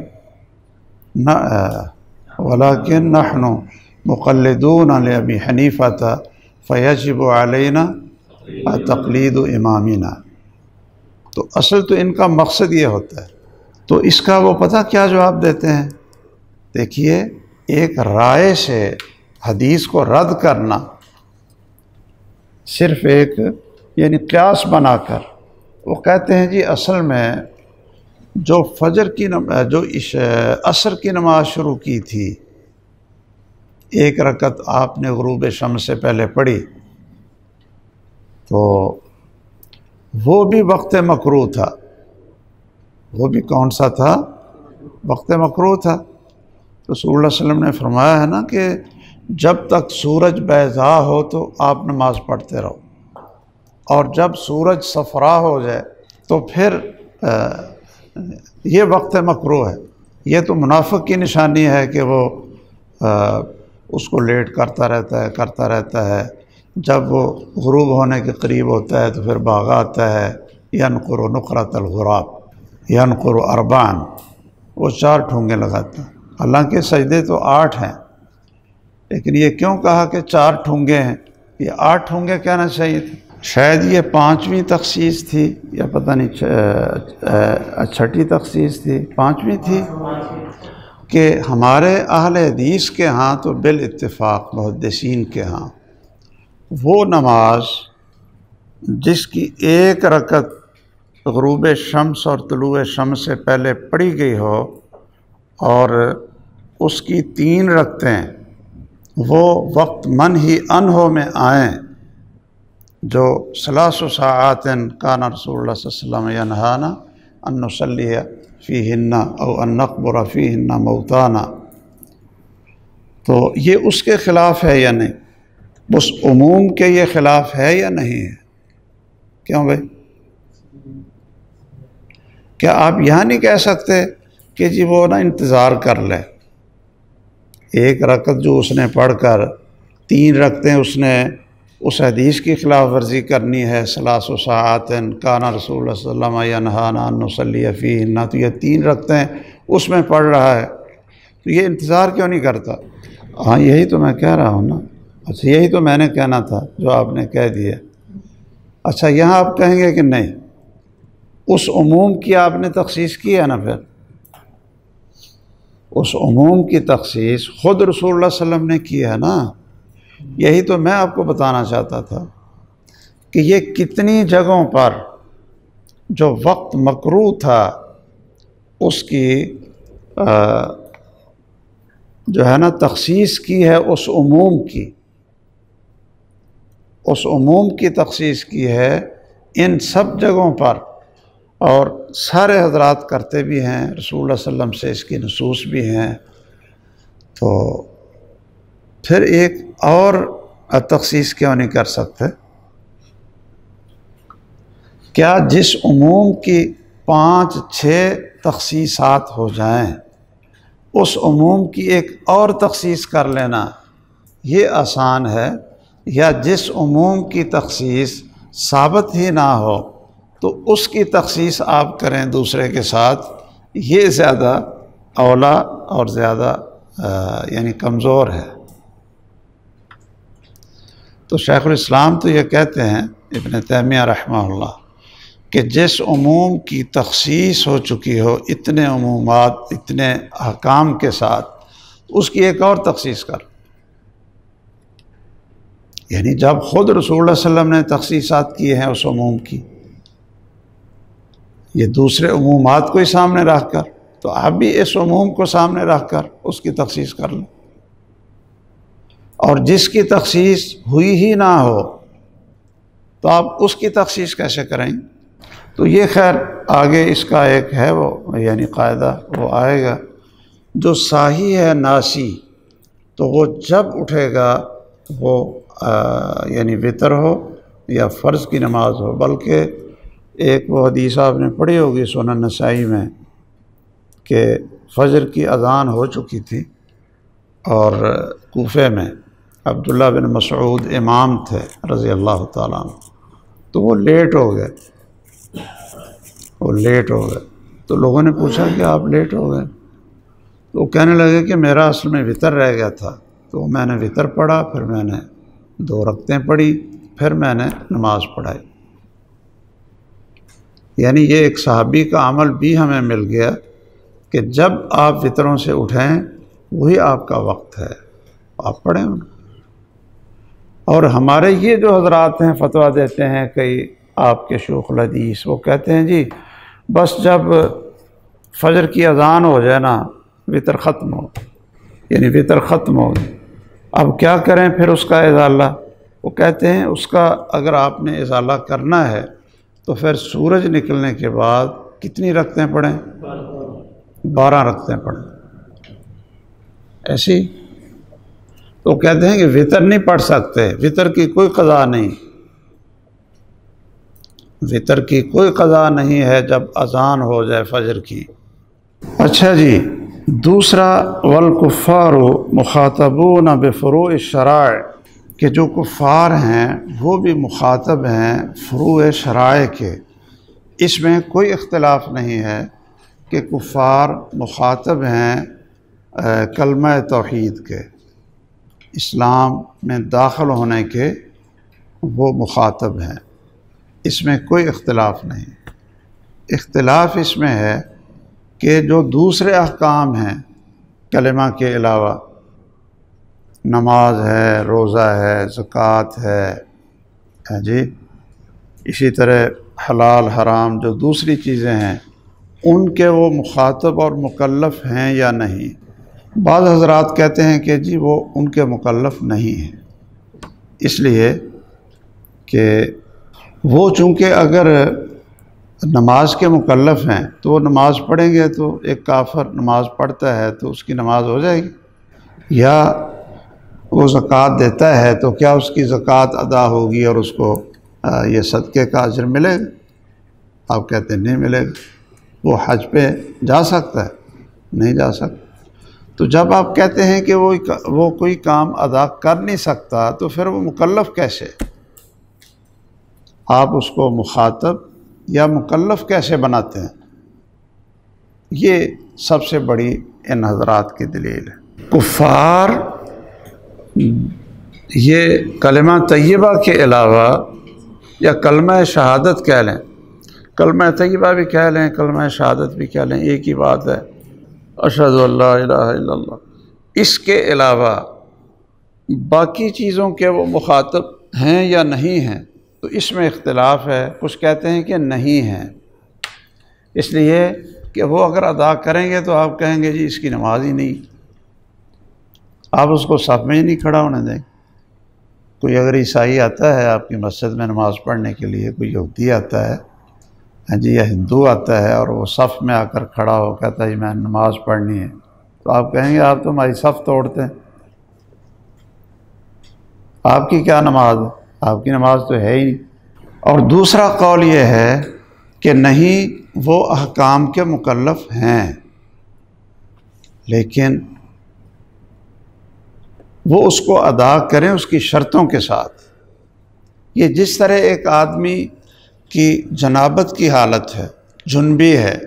نحن مقلدون لأبي حنیفة فیجب علینا تقلید امامنا۔ تو اصل تو ان کا مقصد یہ ہوتا ہے، تو اس کا وہ پتہ کیا جواب دیتے ہیں؟ دیکھیے، ایک رائے سے حدیث کو رد کرنا صرف ایک یعنی قیاس بنا کر، وہ کہتے ہیں جی اصل میں جو فجر کی جو عصر کی نماز شروع کی تھی 1 رکعت آپ نے غروب شمس سے پہلے پڑھی تو وہ بھی وقت مکروہ تھا۔ وہ بھی کون سا تھا؟ وقت مکروہ تھا۔ رسول اللہ صلی اللہ علیہ وسلم نے فرمایا ہے نا کہ جب تک سورج بیضاء ہو تو آپ نماز پڑھتے رہو، اور جب سورج صفرا ہو جائے تو پھر یہ وقت مکروہ ہے۔ یہ تو منافق کی نشانی ہے کہ وہ اس کو لیٹ کرتا رہتا ہے، جب وہ غروب ہونے کے قریب ہوتا ہے تو پھر بھاگاتا ہے، ینقر نقرۃ الغراب ینقر اربعا، وہ 4 ٹھونگے لگاتا ہے، حالانکہ سجدے تو 8 ہیں، لیکن یہ کیوں کہا کہ 4 ٹھونگے ہیں؟ یہ 8 ٹھونگے کہنا چاہیے تھے۔ شاید یہ 5ویں تخصیص تھی یا پتہ نہیں 6ٹھی تخصیص تھی، 5ویں تھی، کہ ہمارے اہل حدیث کے ہاں تو بالاتفاق محدثین کے ہاں وہ نماز جس کی 1 رکعت غروب شمس اور طلوع شمس سے پہلے پڑھی گئی ہو اور اس کی 3 رکعتیں وہ وقت منہی عنہ میں آئیں، جو 3 ساعات کان رسول اللہ صلی اللہ علیہ وسلم ینہانا ان نصلی فیہن او ان نقبر فیہن موتانا، تو یہ اس کے خلاف ہے یا نہیں؟ اس عموم کے یہ خلاف ہے یا نہیں ہے؟ کیوں بھائی؟ کیا آپ یہاں نہیں کہہ سکتے کہ جی وہ نا انتظار کر لے، 1 رکعت جو اس نے پڑھ کر 3 رکعتیں اس نے اس حدیث کی خلاف ورزی کرنی ہے 3 ساعات کان رسول اللہ صلی اللہ علیہ وسلم ینہانا ان نصلی فیہن، تو یہ 3 رکعتیں اس میں پڑھ رہا ہے، تو یہ انتظار کیوں نہیں کرتا؟ ہاں یہی تو میں کہہ رہا ہوں نا، اچھا یہی تو میں نے کہنا تھا جو آپ نے کہہ دیا۔ اچھا یہاں آپ کہیں گے کہ نہیں، اس عموم کی آپ نے تخصیص کی ہے نا، پھر اس عموم کی تخصیص خود رسول اللہ صلی اللہ علیہ وسلم نے کی ہے نا۔ یہی تو میں آپ کو بتانا چاہتا تھا کہ یہ کتنی جگہوں پر جو وقت مکروہ تھا اس کی جو ہے نا تخصیص کی ہے، اس عموم کی، اس عموم کی تخصیص کی ہے ان سب جگہوں پر، اور سارے حضرات کرتے بھی ہیں، رسول اللہ صلی اللہ علیہ وسلم سے اس کی نصوص بھی ہیں۔ تو پھر ایک اور تخصیص کیوں نہیں کر سکتے؟ کیا جس عموم کی 5-6 تخصیصات ہو جائیں، اس عموم کی ایک اور تخصیص کر لینا یہ آسان ہے، یا جس عموم کی تخصیص ثابت ہی نہ ہو تو اس کی تخصیص آپ کریں دوسرے کے ساتھ، یہ زیادہ اولا اور زیادہ یعنی کمزور ہے؟ تو شیخ الاسلام تو یہ کہتے ہیں ابن تیمیہ رحمہ اللہ کہ جس عموم کی تخصیص ہو چکی ہو اتنے عمومات اتنے احکام کے ساتھ، اس کی ایک اور تخصیص کر، یعنی جب خود رسول اللہ صلی اللہ علیہ وسلم نے تخصیصات کی ہیں اس عموم کی، یہ دوسرے عمومات کو ہی سامنے رکھ کر، تو آپ بھی اس عموم کو سامنے رکھ کر اس کی تخصیص کر لیں، اور جس کی تخصیص ہوئی ہی نہ ہو تو آپ اس کی تخصیص کیسے کریں؟ تو یہ خیر آگے اس کا ایک ہے وہ یعنی قاعدہ وہ آئے گا، جو صاحی ہے ناسی تو وہ جب اٹھے گا وہ یعنی وطر ہو یا فرض کی نماز ہو، بلکہ ایک وہ حدیث آپ نے پڑھی ہوگی سنن نسائی میں کہ فجر کی اذان ہو چکی تھی اور کوفے میں عبداللہ بن مسعود امام تھے رضی اللہ تعالیٰ عنہ، تو وہ لیٹ ہو گئے، تو لوگوں نے پوچھا کہ آپ لیٹ ہو گئے؟ تو وہ کہنے لگے کہ میرا اصل میں وطر رہ گیا تھا، تو میں نے وطر پڑھا، پھر میں نے 2 رکعتیں پڑھی، پھر میں نے نماز پڑھائی۔ یعنی یہ ایک صحابی کا عمل بھی ہمیں مل گیا کہ جب آپ وطروں سے اٹھیں وہی آپ کا وقت ہے، آپ پڑھیں ان۔ اور ہمارے یہ جو حضرات ہیں فتویٰ دیتے ہیں کئی آپ کے شیوخ الحدیث، وہ کہتے ہیں جی بس جب فجر کی اذان ہو جائے نا وطر ختم ہو، یعنی وطر ختم ہو گئی، اب کیا کریں پھر اس کا ازالہ؟ وہ کہتے ہیں اس کا اگر آپ نے ازالہ کرنا ہے تو پھر سورج نکلنے کے بعد کتنی رکعتیں پڑھیں؟ 12 رکعتیں پڑھیں، ایسی۔ تو کہتے ہیں کہ وطر نہیں پڑھ سکتے، وطر کی کوئی قضا نہیں، وطر کی کوئی قضا نہیں ہے جب اذان ہو جائے فجر کی۔ اچھا جی، دوسرا والکفار مخاطبون بفروع الشرائع، کہ جو کفار ہیں وہ بھی مخاطب ہیں فروع شرائع کے۔ اس میں کوئی اختلاف نہیں ہے کہ کفار مخاطب ہیں کلمہ توحید کے، اسلام میں داخل ہونے کے وہ مخاطب ہیں، اس میں کوئی اختلاف نہیں۔ اختلاف اس میں ہے کہ جو دوسرے احکام ہیں کلمہ کے علاوہ، نماز ہے، روزہ ہے، زکوٰۃ ہے جی، اسی طرح حلال حرام جو دوسری چیزیں ہیں ان کے وہ مخاطب اور مکلف ہیں یا نہیں؟ بعض حضرات کہتے ہیں کہ جی وہ ان کے مکلف نہیں ہیں، اس لیے کہ وہ چونکہ اگر نماز کے مکلف ہیں تو وہ نماز پڑھیں گے، تو ایک کافر نماز پڑھتا ہے تو اس کی نماز ہو جائے گی، یا وہ زکوٰۃ دیتا ہے تو کیا اس کی زکوٰۃ ادا ہوگی اور اس کو یہ صدقے کا اجر ملے گا؟ آپ کہتے ہیں نہیں ملے گا۔ وہ حج پہ جا سکتا ہے؟ نہیں جا سکتا۔ تو جب آپ کہتے ہیں کہ وہ کوئی کام ادا کر نہیں سکتا تو پھر وہ مکلف کیسے؟ آپ اس کو مخاطب یا مکلف کیسے بناتے ہیں؟ یہ سب سے بڑی ان حضرات کی دلیل ہے۔ کفار یہ کلمہ طیبہ کے علاوہ یا کلمہ شہادت کہہ لیں، کلمہ طیبہ بھی کہہ لیں، کلمہ شہادت بھی کہہ لیں، ایک ہی بات ہے، اشہد ان لا الہ الا اللہ، اس کے علاوہ باقی چیزوں کے وہ مخاطب ہیں یا نہیں ہیں تو اس میں اختلاف ہے۔ کچھ کہتے ہیں کہ نہیں ہیں، اس لیے کہ وہ اگر ادا کریں گے تو آپ کہیں گے جی اس کی نماز ہی نہیں، آپ اس کو صف میں ہی نہیں کھڑا ہونے دیں۔ کوئی اگر عیسائی آتا ہے آپ کی مسجد میں نماز پڑھنے کے لیے، کوئی یہودی آتا ہے ہاں جی، یا ہندو آتا ہے اور وہ صف میں آ کر کھڑا ہو کہتا ہے جی میں نماز پڑھنی ہے، تو آپ کہیں گے آپ تو ہماری صف توڑتے ہیں، آپ کی کیا نماز ہے، آپ کی نماز تو ہے ہی نہیں۔ اور دوسرا قول یہ ہے کہ نہیں، وہ احکام کے مکلف ہیں لیکن وہ اس کو ادا کریں اس کی شرطوں کے ساتھ۔ یہ جس طرح ایک آدمی کی جنابت کی حالت ہے، جنبی ہے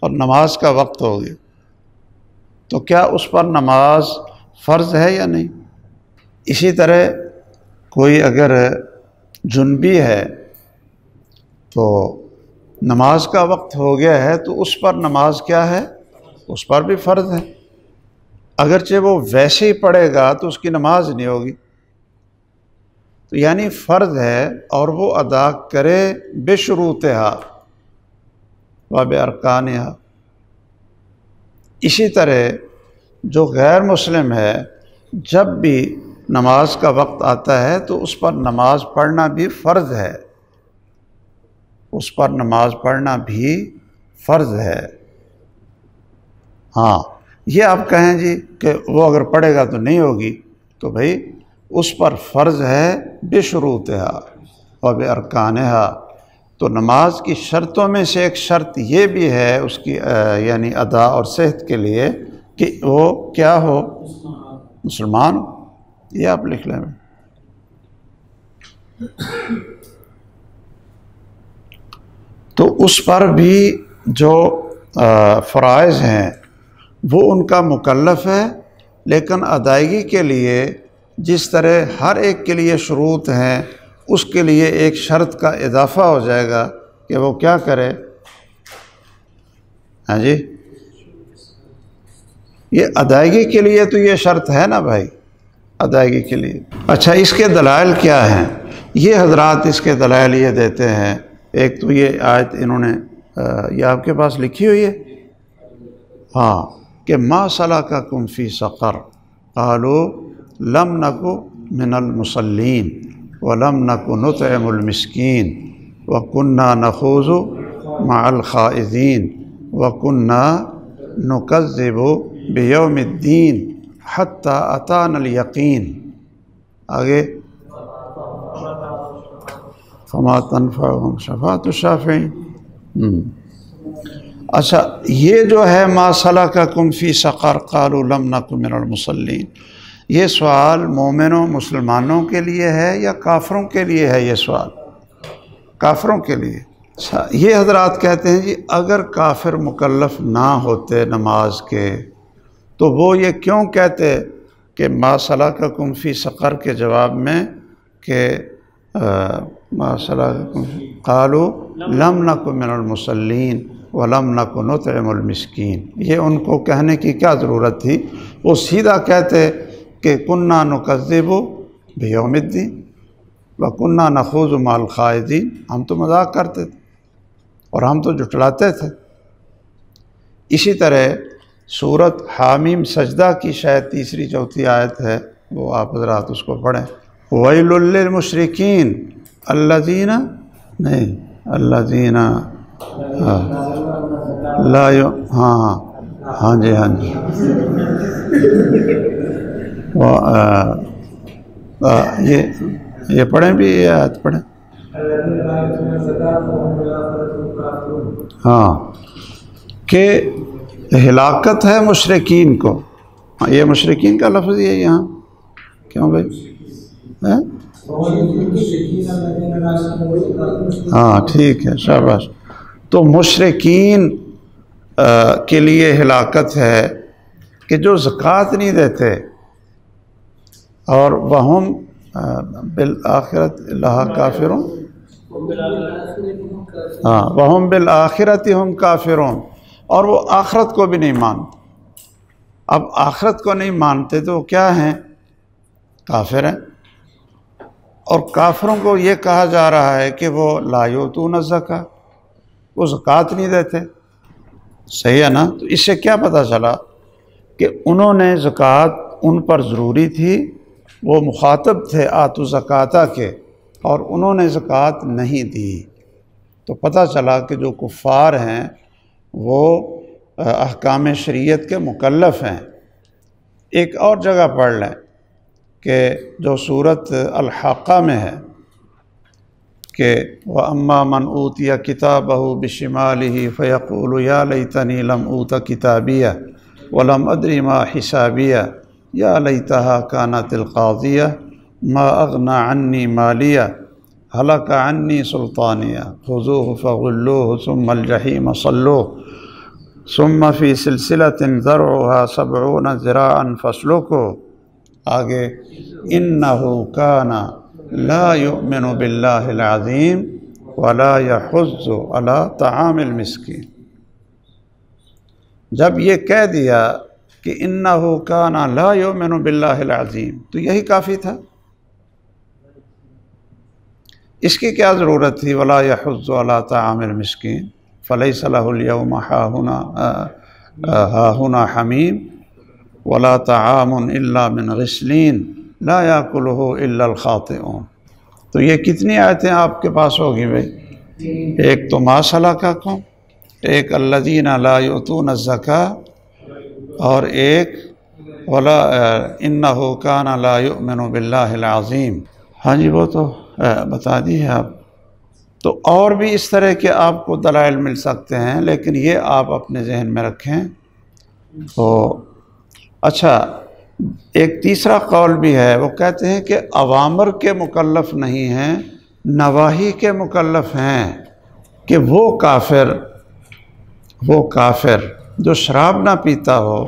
اور نماز کا وقت ہو گیا تو کیا اس پر نماز فرض ہے یا نہیں؟ اسی طرح کوئی اگر جنبی ہے تو نماز کا وقت ہو گیا ہے تو اس پر نماز کیا ہے؟ اس پر بھی فرض ہے، اگرچہ وہ ویسے ہی پڑھے گا تو اس کی نماز نہیں ہوگی، تو یعنی فرض ہے اور وہ ادا کرے بشروطہا و بارکانہا۔ اسی طرح جو غیر مسلم ہے جب بھی نماز کا وقت آتا ہے تو اس پر نماز پڑھنا بھی فرض ہے، اس پر نماز پڑھنا بھی فرض ہے۔ ہاں یہ آپ کہیں جی کہ وہ اگر پڑھے گا تو نہیں ہوگی، تو بھئی اس پر فرض ہے بشروطہا و بارکانہا۔ تو نماز کی شرطوں میں سے ایک شرط یہ بھی ہے اس کی یعنی ادا اور صحت کے لیے کہ وہ کیا ہو؟ مسلمان ہو۔ یہ آپ لکھ لیں۔ تو اس پر بھی جو فرائض ہیں وہ ان کا مکلف ہے، لیکن ادائیگی کے لیے جس طرح ہر ایک کے لیے شروط ہیں اس کے لیے ایک شرط کا اضافہ ہو جائے گا کہ وہ کیا کرے؟ ہاں جی، یہ ادائیگی کے لیے تو یہ شرط ہے نا بھائی، ادائیگی کے لیے۔ اچھا، اس کے دلائل کیا ہیں؟ یہ حضرات اس کے دلائل یہ دیتے ہیں، ایک تو یہ آیت انہوں نے یہ آپ کے پاس لکھی ہوئی ہے، ہاں، کہ ما سلککم فی سقر قالوا لم نک من المصلین ولم نک نطعم المسکین وکنا نخوض مع الخائضین وکنا نکذب بیوم الدین حتی اتانا الیقین۔ آگے فما تنفعهم شفاعۃ الشافعین۔ اچھا، یہ جو ہے ما سلککم فی سقر قالوا لم نک من المصلین، یہ سوال مومنوں مسلمانوں کے لیے ہے یا کافروں کے لیے ہے؟ یہ سوال کافروں کے لیے۔ اچھا، یہ حضرات کہتے ہیں جی اگر کافر مکلف نہ ہوتے نماز کے تو وہ یہ کیوں کہتے کہ ما سلککم فی سقر کے جواب میں کہ ما سلککم قالوا لم نک من المصلین وَلَمْ نَكُ نُطْعِمُ الْمِسْكِينَ۔ یہ ان کو کہنے کی کیا ضرورت تھی؟ وہ سیدھا کہتے کہ كُنَّا نُكَذِّبُ بِيَوْمِ الدِّينِ وَكُنَّا نَخُوضُ مَعَ الْخَائِضِينَ، ہم تو مذاق کرتے تھے اور ہم تو جھٹلاتے تھے۔ اسی طرح سورۃ حامیم سجدہ کی شاید تیسری چوتھی آیت ہے، وہ آپ حضرات اس کو پڑھیں۔ وَيْلٌ لِّلْمُشْرِكِينَ الَّذِينَ نہیں الَّذِينَ لا ہاں جی یہ پڑھیں بھی، یہ آیت پڑھیں۔ ہاں، کہ ہلاکت ہے مشرکین کو، یہ مشرکین کا لفظ ہے یہاں، کیوں بھائی؟ ہاں ٹھیک ہے، شاباش۔ تو مشرکین کے لیے ہلاکت ہے کہ جو زکوٰۃ نہیں دیتے اور وہم بالآخرت لہا کافرون، ہاں وہم بالآخرت ہم کافرون، اور وہ آخرت کو بھی نہیں مانتے۔ اب آخرت کو نہیں مانتے تو وہ کیا ہیں؟ کافر ہیں۔ اور کافروں کو یہ کہا جا رہا ہے کہ وہ لا یؤتون الزکاۃ، وہ زکوٰۃ نہیں دیتے، صحیح ہے نا؟ تو اس سے کیا پتہ چلا کہ انہوں نے زکوٰۃ ان پر ضروری تھی، وہ مخاطب تھے آتوا زکاۃ کے، اور انہوں نے زکوٰۃ نہیں دی۔ تو پتہ چلا کہ جو کفار ہیں وہ احکام شریعت کے مکلف ہیں۔ ایک اور جگہ پڑھ لیں کہ جو سورۃ الحاقہ میں ہے کہ وَأَمَّا مَنْ أُوتِيَ كِتَابَهُ بِشِمَالِهِ فَيَقُولُ يَا لَيْتَنِي لَمْ أُوتَ كِتَابِيَهْ وَلَمْ أَدْرِ مَا حِسَابِيَهْ يَا لَيْتَهَا كَانَتِ الْقَاضِيَةَ مَا أَغْنَى عَنِّي مَالِيَهْ هَلَكَ عَنِّي سُلْطَانِيَهْ خُذُوهُ فَغُلُّوهُ ثُمَّ الْجَحِيمَ صَلُّوهُ ثُمَّ فِي سِلْسِلَةٍ ذَرْعُهَا 70 ذِرَاعًا فَاسْلُكُوهُ آگے إِنَّهُ كَانَ لا يؤمن باللہ العظیم ولا يحض على طعام المسکین۔ جب یہ کہہ دیا کہ انہ کان لا یؤمن باللہ العظیم تو یہی کافی تھا، اس کی کیا ضرورت تھی؟ ولا يحض على طعام المسکین فلیس له اليوم ہاہنا حمیم ولا طعام الا من غسلین لا یاکلہ الا الخاطئون۔ تو یہ کتنی آیتیں آپ کے پاس ہوگی بھائی؟ ایک تو ما سلککم، ایک الذین لا یؤتون الزکاۃ، اور ایک ولا انہ کان لا یؤمن باللہ العظیم۔ ہاں جی وہ تو بتا دی ہے آپ۔ تو اور بھی اس طرح کے آپ کو دلائل مل سکتے ہیں، لیکن یہ آپ اپنے ذہن میں رکھیں۔ تو اچھا ایک تیسرا قول بھی ہے، وہ کہتے ہیں کہ اوامر کے مکلف نہیں ہیں، نواہی کے مکلف ہیں، کہ وہ کافر جو شراب نہ پیتا ہو،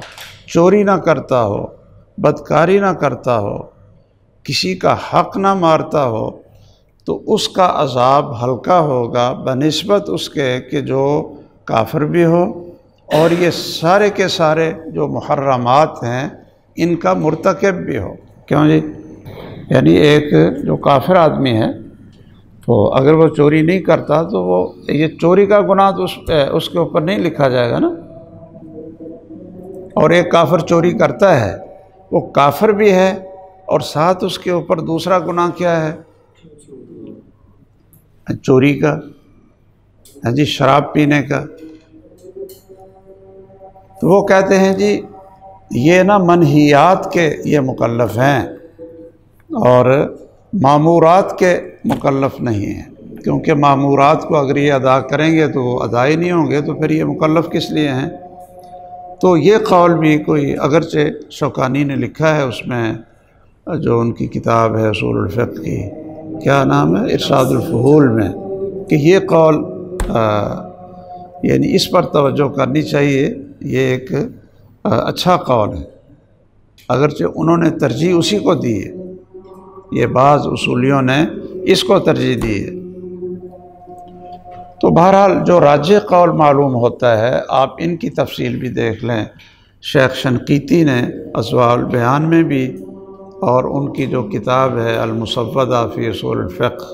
چوری نہ کرتا ہو، بدکاری نہ کرتا ہو، کسی کا حق نہ مارتا ہو، تو اس کا عذاب ہلکا ہوگا بنسبت اس کے کہ جو کافر بھی ہو اور یہ سارے کے سارے جو محرمات ہیں ان کا مرتکب بھی ہو۔ کیوں جی؟ یعنی ایک جو کافر آدمی ہے تو اگر وہ چوری نہیں کرتا تو وہ یہ چوری کا گناہ تو اس کے اوپر نہیں لکھا جائے گا نا، اور ایک کافر چوری کرتا ہے، وہ کافر بھی ہے اور ساتھ اس کے اوپر دوسرا گناہ کیا ہے؟ چوری کا، ہاں جی شراب پینے کا۔ تو وہ کہتے ہیں جی یہ نا منہیات کے یہ مکلف ہیں اور مامورات کے مکلف نہیں ہیں، کیونکہ مامورات کو اگر یہ ادا کریں گے تو وہ ادا ہی نہیں ہوں گے، تو پھر یہ مکلف کس لیے ہیں؟ تو یہ قول بھی کوئی اگرچہ شوکانی نے لکھا ہے اس میں، جو ان کی کتاب ہے اصول الفقہ کی، کیا نام ہے، ارشاد الفحول میں، کہ یہ قول یعنی اس پر توجہ کرنی چاہیے، یہ ایک اچھا قول ہے، اگرچہ انہوں نے ترجیح اسی کو دی ہے، یہ بعض اصولیوں نے اس کو ترجیح دی ہے۔ تو بہرحال جو راجح قول معلوم ہوتا ہے، آپ ان کی تفصیل بھی دیکھ لیں، شیخ شنقیطی نے اضواء البیان میں بھی، اور ان کی جو کتاب ہے المسودہ فی اصول الفقہ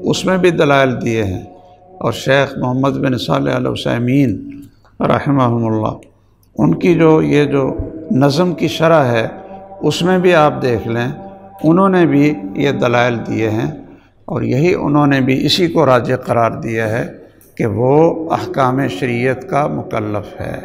اس میں بھی دلائل دیے ہیں، اور شیخ محمد بن صالح العثیمین رحمہم اللہ ان کی یہ جو نظم کی شرح ہے اس میں بھی آپ دیکھ لیں، انہوں نے بھی یہ دلائل دیے ہیں، اور یہی انہوں نے بھی اسی کو راجح قرار دیا ہے کہ وہ احکام شریعت کا مکلف ہے۔